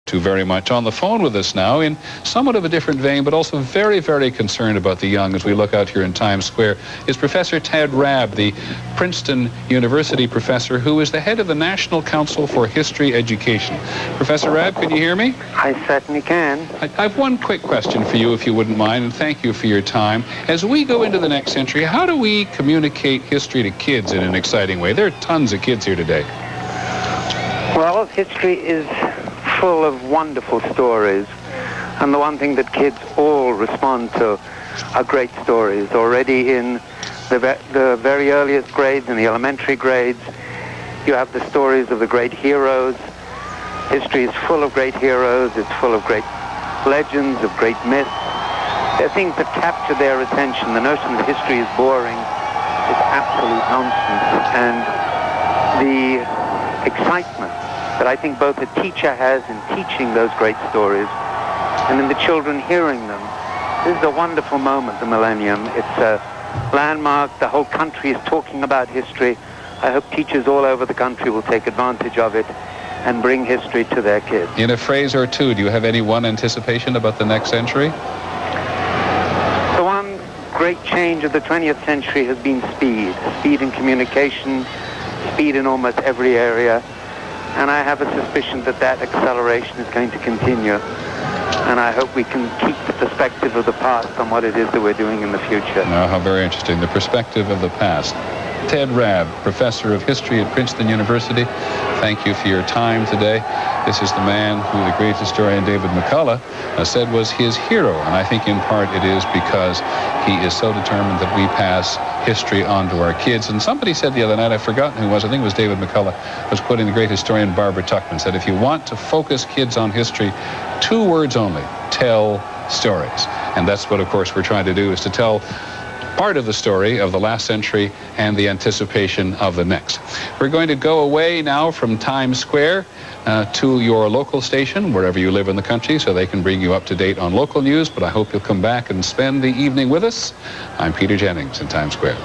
to very much. On the phone with us now in somewhat of a different vein, but also very, very concerned about the young as we look out here in Times Square, is Professor Ted Rabb, the Princeton University professor who is the head of the National Council for History Education. Professor Rabb, can you hear me? I certainly can. I have one quick question for you, if you wouldn't mind, and thank you for your time. As we go into the next century, how do we communicate history to kids in an exciting way? There are tons of kids here today. Well, history is full of wonderful stories, and the one thing that kids all respond to are great stories. Already in the very earliest grades, in the elementary grades, you have the stories of the great heroes. History is full of great heroes, it's full of great legends, of great myths. There are things that capture their attention. The notion that history is boring is absolute nonsense, and the excitement that I think both a teacher has in teaching those great stories and in the children hearing them. This is a wonderful moment, the Millennium. It's a landmark. The whole country is talking about history. I hope teachers all over the country will take advantage of it and bring history to their kids. In a phrase or two, do you have any one anticipation about the next century? The one great change of the 20th century has been speed. Speed in communication, speed in almost every area. And I have a suspicion that that acceleration is going to continue. And I hope we can keep the perspective of the past on what it is that we're doing in the future. Oh, how very interesting. The perspective of the past. Ted Rabb, professor of history at Princeton University, thank you for your time today. This is the man who the great historian David McCullough said was his hero. And I think in part it is because he is so determined that we pass history on to our kids. And somebody said the other night, I've forgotten who it was, I think it was David McCullough, was quoting the great historian Barbara Tuchman, said, if you want to focus kids on history, 2 words only: tell stories. And that's what, of course, we're trying to do, is to tell part of the story of the last century and the anticipation of the next. We're going to go away now from Times Square to your local station, wherever you live in the country, so they can bring you up to date on local news, but I hope you'll come back and spend the evening with us. I'm Peter Jennings in Times Square.